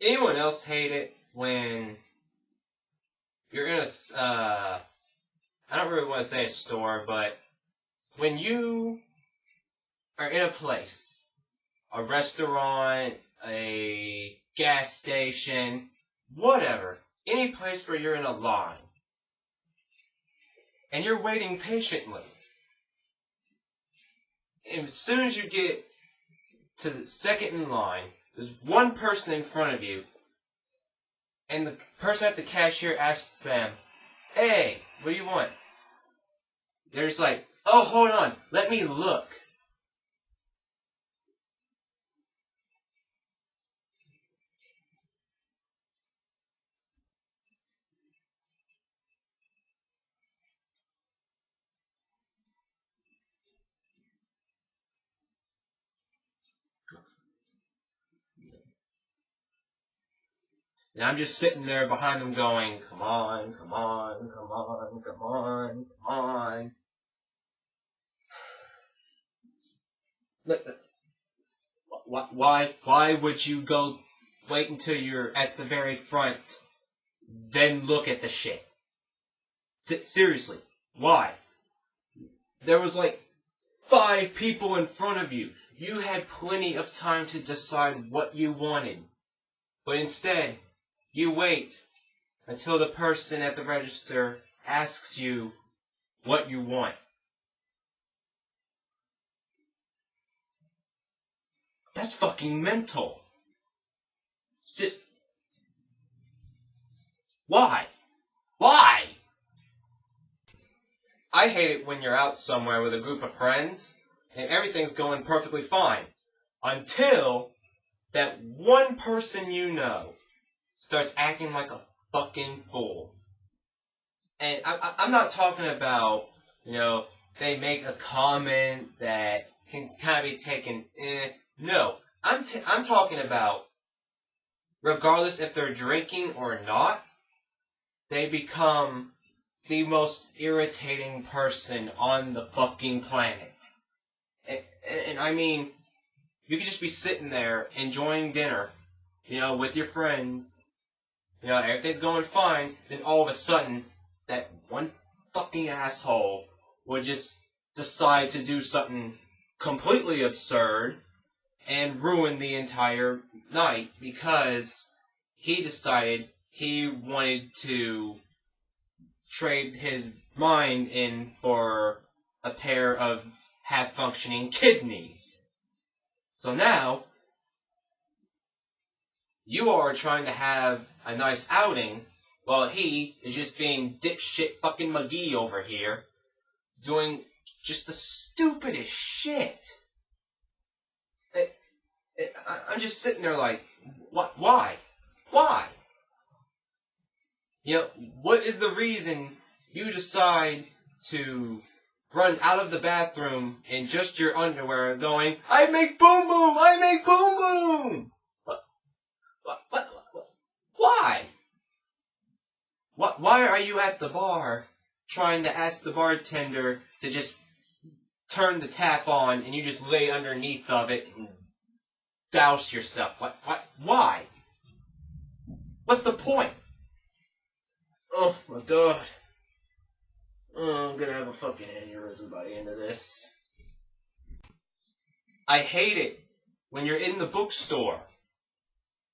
Anyone else hate it when you're in I don't really want to say a store, but when you are in a place, a restaurant, a gas station, whatever, any place where you're in a line, and you're waiting patiently, and as soon as you get to the second in line, there's one person in front of you, and the person at the cashier asks them, "Hey, what do you want?" They're just like, "Oh, hold on, let me look." And I'm just sitting there behind them going, "Come on, come on, come on, come on, come on." Why would you go wait until you're at the very front, then look at the shit? Seriously, why? There was like 5 people in front of you. You had plenty of time to decide what you wanted. But instead, you wait until the person at the register asks you what you want. That's fucking mental. Why? Why? I hate it when you're out somewhere with a group of friends and everything's going perfectly fine until that one person you know starts acting like a fucking fool. And I'm not talking about, they make a comment that can kind of be taken, No, I'm talking about, regardless if they're drinking or not, they become the most irritating person on the fucking planet. And I mean, you could just be sitting there enjoying dinner, with your friends, everything's going fine, then all of a sudden, that one fucking asshole would just decide to do something completely absurd and ruin the entire night because he decided he wanted to trade his mind in for a pair of half-functioning kidneys. So now, you are trying to have a nice outing, while he is just being dipshit fucking McGee over here, doing just the stupidest shit. I'm just sitting there like, what? Why? Why? What is the reason you decide to run out of the bathroom in just your underwear going, "I make boom boom! I make boom boom!" What? Why? Why are you at the bar trying to ask the bartender to just turn the tap on and you just lay underneath of it and douse yourself? Why? What's the point? Oh my god. Oh, I'm gonna have a fucking aneurysm by the end of this. I hate it when you're in the bookstore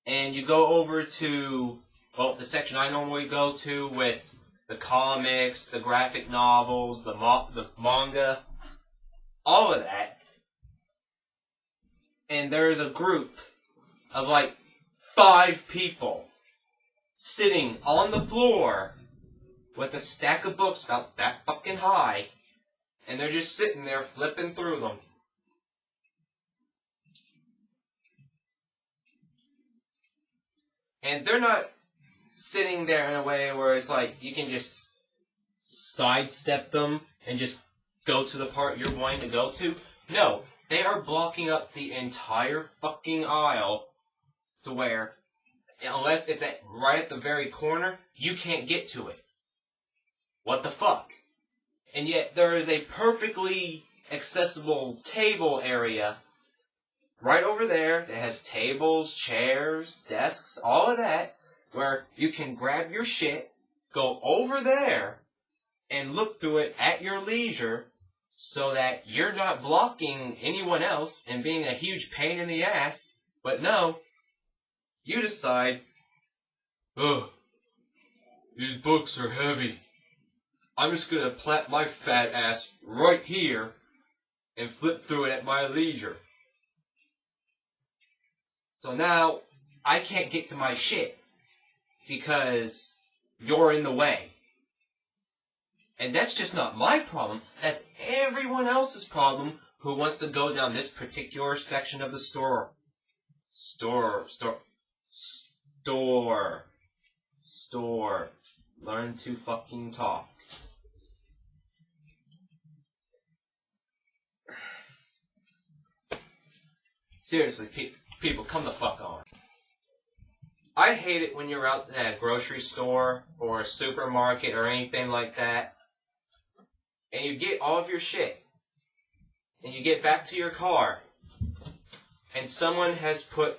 and you go over to, the section I normally go to with the comics, the graphic novels, the manga, all of that. And there's a group of like 5 people sitting on the floor with a stack of books about that fucking high, and they're just sitting there flipping through them. And they're not sitting there in a way where it's like you can just sidestep them and just go to the part you're wanting to go to. No, they are blocking up the entire fucking aisle to where, unless it's right at the very corner, you can't get to it. What the fuck? And yet there is a perfectly accessible table area right over there that has tables, chairs, desks, all of that, where you can grab your shit, go over there, and look through it at your leisure so that you're not blocking anyone else and being a huge pain in the ass. But no, you decide, oh, these books are heavy. I'm just going to plap my fat ass right here and flip through it at my leisure. So now, I can't get to my shit because you're in the way. And that's just not my problem. That's everyone else's problem who wants to go down this particular section of the store. Store. Learn to fucking talk. Seriously, people, come the fuck on. I hate it when you're out at a grocery store or a supermarket or anything like that, and you get all of your shit, and you get back to your car, and someone has put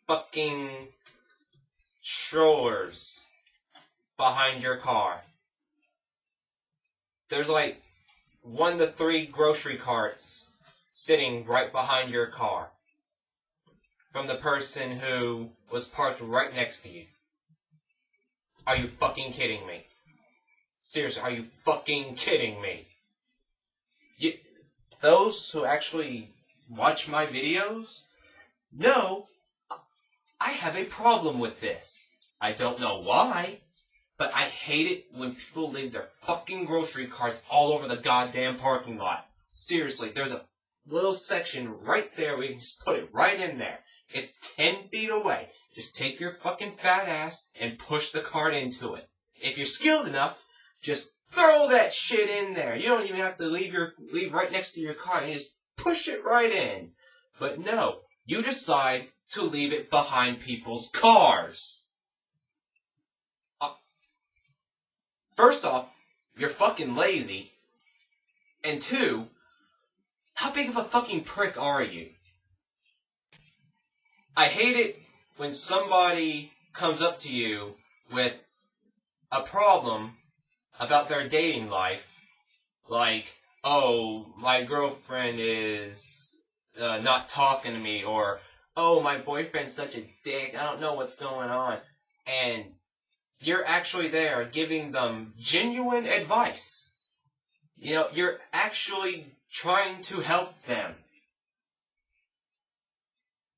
fucking strollers behind your car. There's like 1 to 3 grocery carts sitting right behind your car from the person who was parked right next to you. Are you fucking kidding me? Seriously, are you fucking kidding me? Those who actually watch my videos know I have a problem with this. I don't know why, but I hate it when people leave their fucking grocery carts all over the goddamn parking lot. Seriously, there's a little section right there where you can just put it right in there. It's 10 feet away. Just take your fucking fat ass and push the cart into it. If you're skilled enough, just throw that shit in there. You don't even have to leave right next to your car. You just push it right in. But no, you decide to leave it behind people's cars. First off, you're fucking lazy. And 2, how big of a fucking prick are you? I hate it when somebody comes up to you with a problem about their dating life, like, oh, my girlfriend is not talking to me, or, oh, my boyfriend's such a dick, I don't know what's going on, and you're actually there giving them genuine advice. You know, you're actually trying to help them.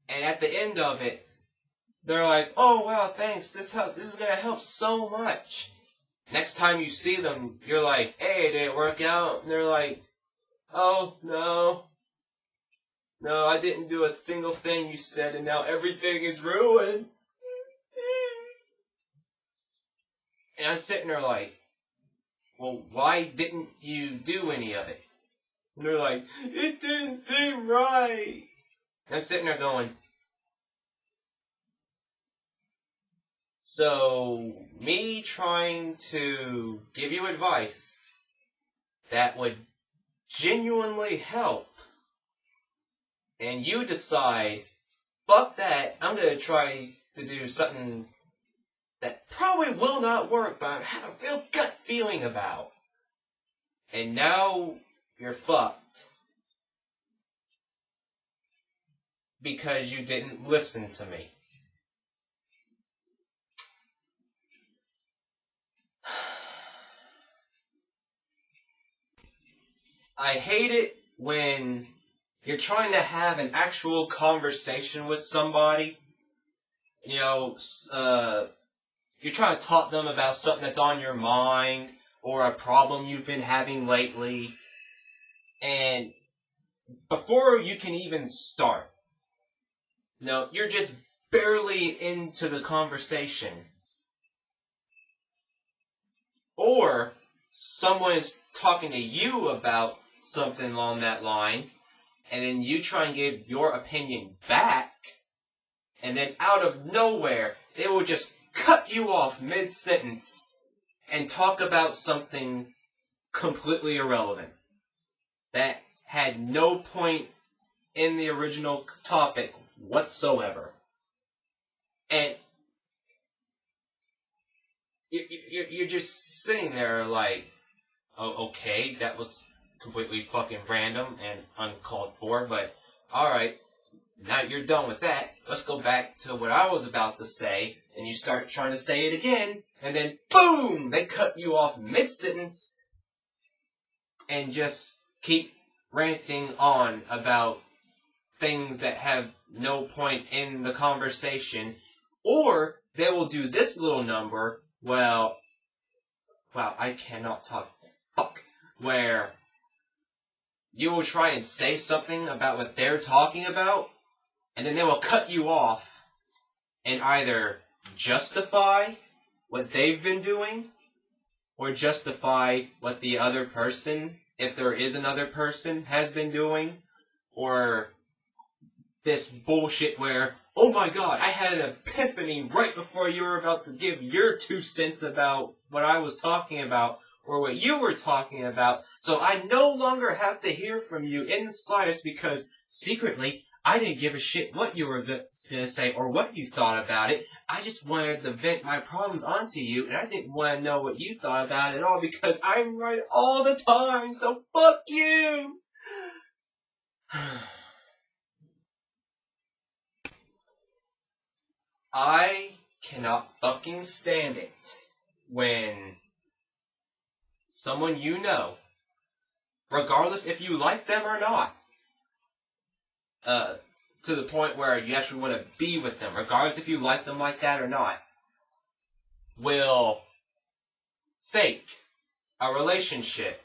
And at the end of it, they're like, oh, wow, thanks, this is going to help so much. Next time you see them, you're like, hey, did it work out? And they're like, oh, no, I didn't do a single thing you said, and now everything is ruined. And I'm sitting there like, well, why didn't you do any of it? And they're like, it didn't seem right. And I'm sitting there going, so me trying to give you advice that would genuinely help, and you decide, fuck that, I'm going to try to do something that probably will not work, but I have a real gut feeling about. And now you're fucked. Because you didn't listen to me. I hate it when you're trying to have an actual conversation with somebody. You know, you're trying to talk to them about something that's on your mind or a problem you've been having lately. And before you can even start, no, you're just barely into the conversation. Or someone is talking to you about something along that line, and then you try and give your opinion back, and then out of nowhere, they will just cut you off mid-sentence and talk about something completely irrelevant that had no point in the original topic whatsoever. And you're just sitting there like, oh, okay, that was completely fucking random and uncalled for, but alright, now you're done with that. Let's go back to what I was about to say, and you start trying to say it again, and then boom! They cut you off mid-sentence and just keep ranting on about things that have no point in the conversation. Or they will do this little number, wow, I cannot talk, fuck, where you will try and say something about what they're talking about, and then they will cut you off and either justify what they've been doing, or justify what the other person, if there is another person, has been doing, or this bullshit where, oh my god, I had an epiphany right before you were about to give your 2 cents about what I was talking about, or what you were talking about, so I no longer have to hear from you in the slightest because secretly I didn't give a shit what you were going to say or what you thought about it. I just wanted to vent my problems onto you, and I didn't want to know what you thought about it at all because I'm right all the time, so fuck you! I cannot fucking stand it when someone you know, regardless if you like them or not, to the point where you actually want to be with them, regardless if you like them like that or not, will fake a relationship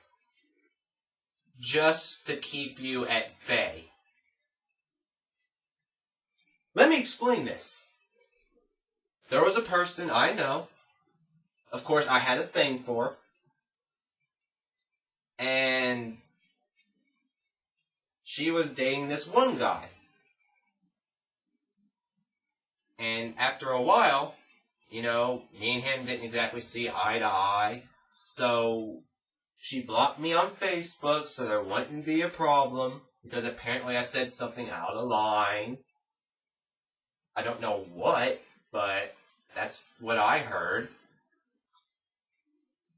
just to keep you at bay. Let me explain this. There was a person I know, of course I had a thing for, and she was dating this one guy. And after a while, you know, me and him didn't exactly see eye to eye, so she blocked me on Facebook so there wouldn't be a problem, because apparently I said something out of line. I don't know what, but that's what I heard.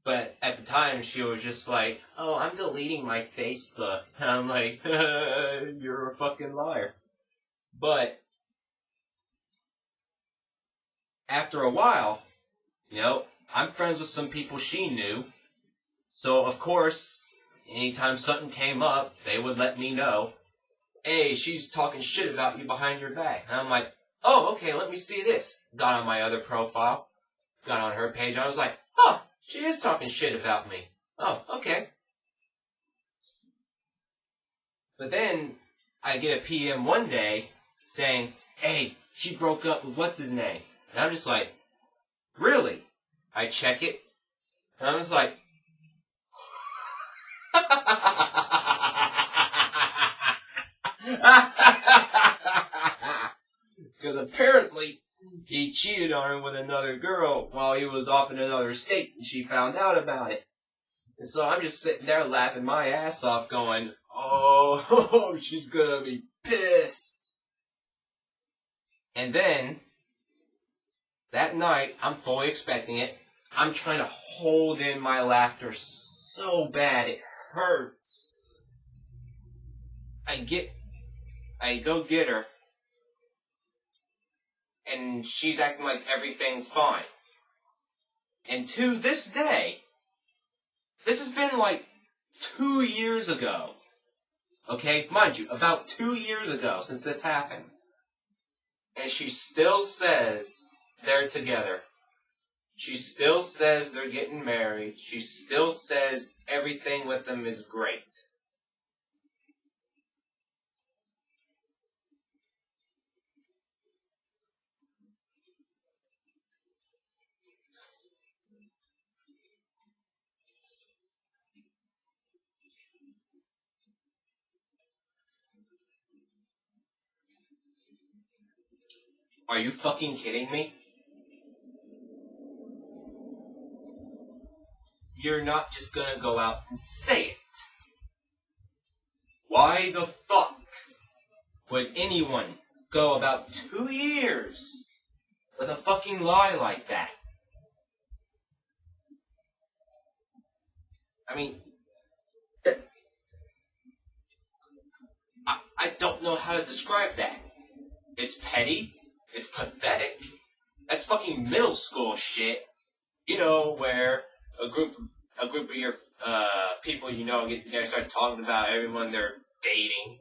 But at the time, she was just like, oh, I'm deleting my Facebook. And I'm like, you're a fucking liar. But after a while, you know, I'm friends with some people she knew. So, of course, anytime something came up, they would let me know, hey, she's talking shit about you behind your back. And I'm like, oh, okay, let me see this. Got on my other profile, got on her page, I was like, huh, she is talking shit about me. Oh, okay. But then, I get a PM one day saying, hey, she broke up with what's his name. And I'm just like, really? I check it, and I'm just like, because apparently he cheated on her with another girl while he was off in another state, and she found out about it. And so I'm just sitting there laughing my ass off going, oh, she's gonna be pissed. And then, that night, I'm fully expecting it. I'm trying to hold in my laughter so bad it hurts. I go get her, and she's acting like everything's fine. And to this day, this has been like 2 years ago. Okay, mind you, about 2 years ago since this happened. And she still says they're together. She still says they're getting married. She still says everything with them is great. Are you fucking kidding me? You're not just gonna go out and say it. Why the fuck would anyone go about 2 years with a fucking lie like that? I mean, I don't know how to describe that. It's petty. It's pathetic. That's fucking middle school shit. You know, where a group of your people you know get together, start talking about everyone they're dating,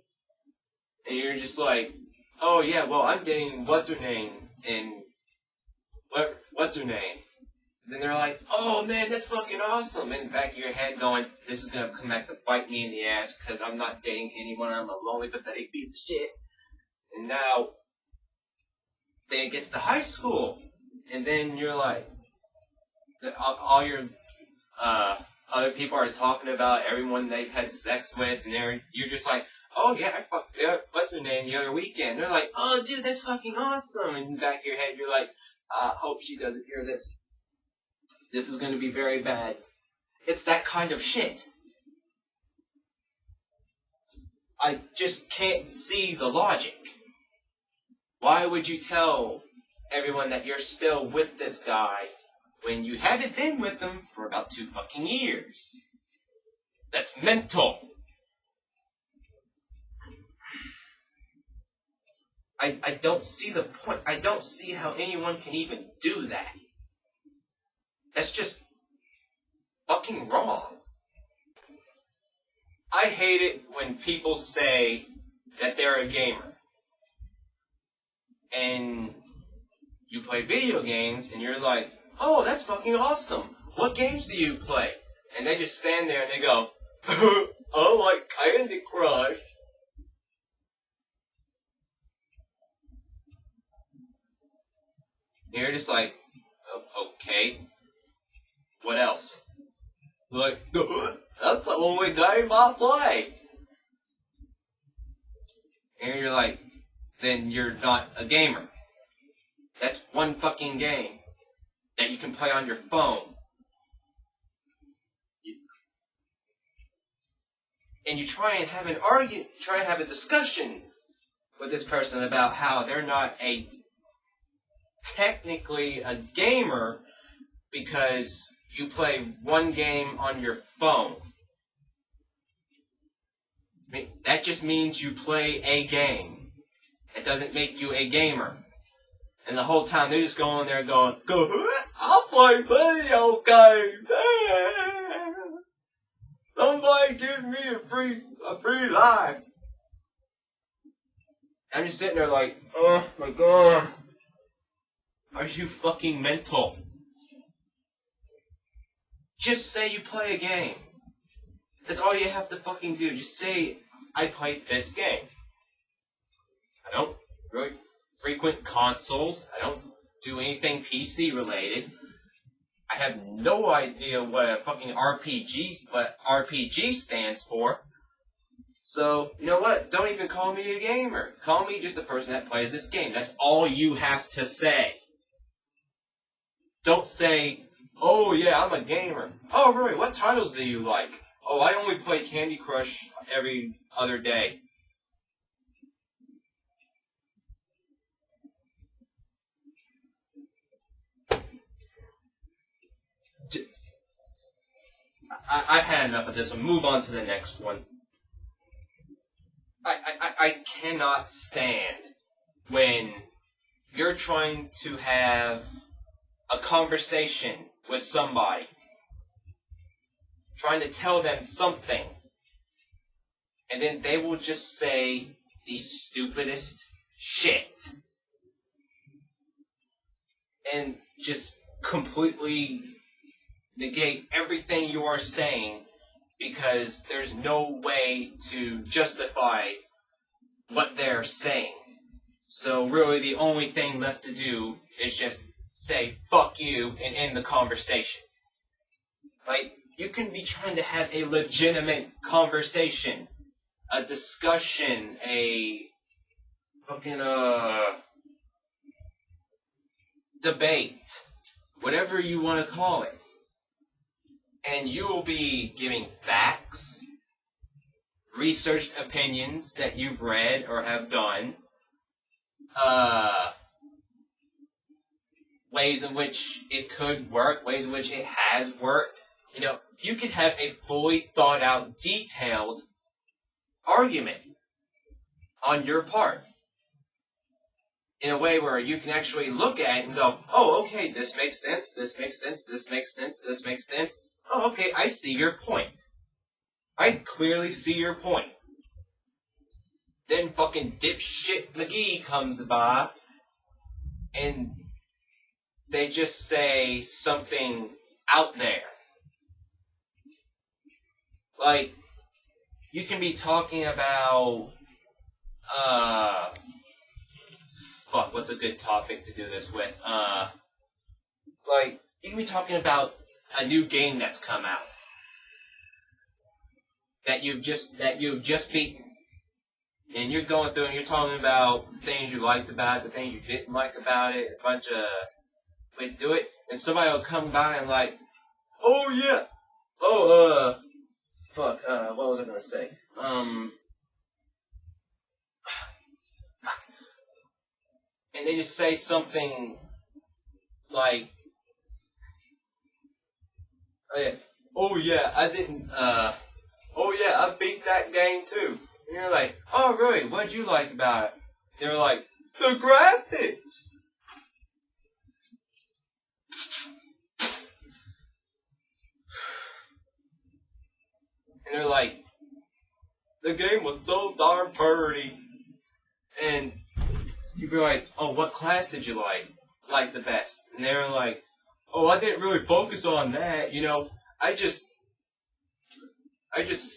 and you're just like, oh yeah, well I'm dating what's her name and what's her name. Then they're like, oh man, that's fucking awesome. In the back of your head going, this is going to come back to bite me in the ass because I'm not dating anyone. I'm a lonely, pathetic piece of shit. And now, then it gets to high school. And then you're like, all your other people are talking about everyone they've had sex with. And you're just like, oh yeah, I fucked what's her name the other weekend. They're like, oh dude, that's fucking awesome. And in the back of your head, you're like, hope she doesn't hear this. This is going to be very bad. It's that kind of shit. I just can't see the logic. Why would you tell everyone that you're still with this guy when you haven't been with him for about 2 fucking years? That's mental. I don't see the point. I don't see how anyone can even do that. That's just fucking wrong. I hate it when people say that they're a gamer. And you play video games and you're like, oh, that's fucking awesome. What games do you play? And they just stand there and they go, oh, like Candy Crush. And you're just like, okay. What else? Like, that's the only game I play. And you're like, then you're not a gamer. That's one fucking game that you can play on your phone. And you try and have a discussion with this person about how they're not technically a gamer because you play one game on your phone. I mean, that just means you play a game. It doesn't make you a gamer. And the whole time they're just going there going, I'll play video games. Somebody give me a free life. I'm just sitting there like, oh my god. Are you fucking mental? Just say you play a game. That's all you have to fucking do. Just say, I played this game. I don't really frequent consoles. I don't do anything PC related. I have no idea what a fucking RPG stands for. So, you know what? Don't even call me a gamer. Call me just a person that plays this game. That's all you have to say. Don't say, oh yeah, I'm a gamer. Oh really, what titles do you like? Oh, I only play Candy Crush every other day. I've had enough of this one. Move on to the next one. I cannot stand when you're trying to have a conversation with somebody, trying to tell them something, and then they will just say the stupidest shit and just completely negate everything you are saying because there's no way to justify what they're saying. So really the only thing left to do is just say fuck you and end the conversation. Like, you can be trying to have a legitimate conversation, a discussion, a fucking debate, whatever you want to call it. And you will be giving facts, researched opinions that you've read or have done, ways in which it could work, ways in which it has worked. You know, you could have a fully thought out, detailed argument on your part in a way where you can actually look at it and go, oh, okay, this makes sense, this makes sense, this makes sense, this makes sense. Oh, okay, I see your point. I clearly see your point. Then fucking dipshit McGee comes by and they just say something out there. Like, you can be talking about, what's a good topic to do this with? Like, you can be talking about a new game that's come out. That you've just beaten. And you're going through and you're talking about the things you liked about it, the things you didn't like about it, a bunch of ways to do it. And somebody will come by and like, oh yeah, what was I gonna say? And they just say something like, oh yeah, I beat that game too. And you're like, oh really, what'd you like about it? They're like, the graphics! And they're like, the game was so darn pretty. And you'd be like, oh, what class did you like the best? And they were like, oh, I didn't really focus on that, you know, I just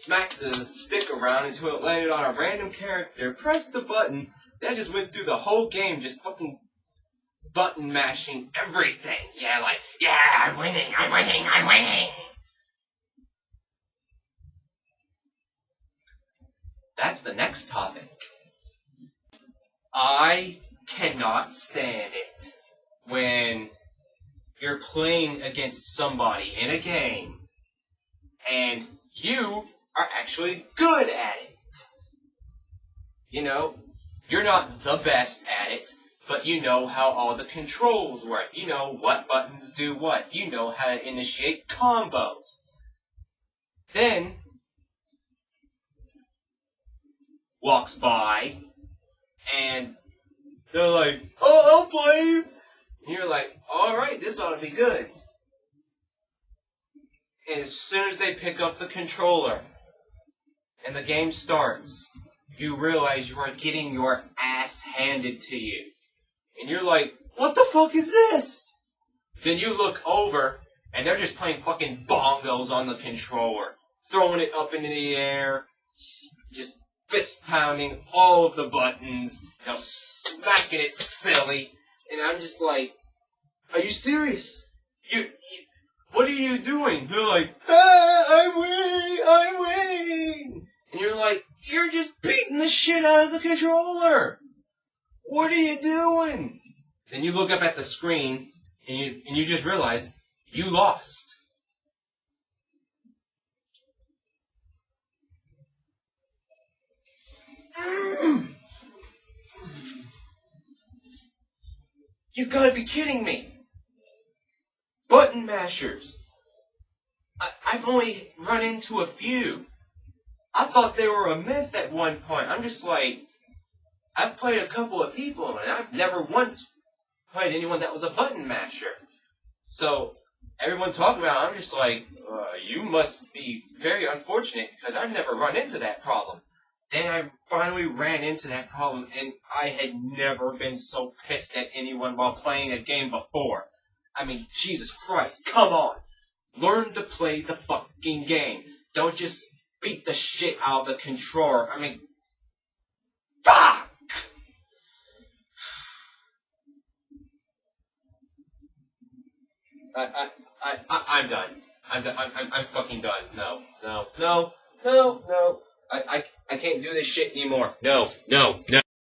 smacked the stick around until it landed on a random character, pressed the button, then I just went through the whole game just fucking button mashing everything. Yeah, like, yeah, I'm winning. That's the next topic. I cannot stand it when you're playing against somebody in a game and you are actually good at it. You know, you're not the best at it, but you know how all the controls work. You know what buttons do what. You know how to initiate combos. Then walks by and they're like, oh, I'll play you. And you're like, alright, this ought to be good. And as soon as they pick up the controller and the game starts, you realize you are getting your ass handed to you. And you're like, what the fuck is this? Then you look over and they're just playing fucking bongos on the controller, throwing it up into the air, just fist pounding all of the buttons, you know, smacking it silly. And I'm just like, are you serious? What are you doing? They're like, I'm winning. And you're like, you're just beating the shit out of the controller. What are you doing? Then you look up at the screen and you just realize you lost. You gotta be kidding me. Button mashers. I've only run into a few. I thought they were a myth at one point. I'm just like, I've played a couple of people and I've never once played anyone that was a button masher. So everyone talking about it, I'm just like, you must be very unfortunate because I've never run into that problem. Then I finally ran into that problem, and I had never been so pissed at anyone while playing a game before. I mean, Jesus Christ, come on. Learn to play the fucking game. Don't just beat the shit out of the controller. I mean, fuck! I'm done. I'm fucking done. No. I can't do this shit anymore. No.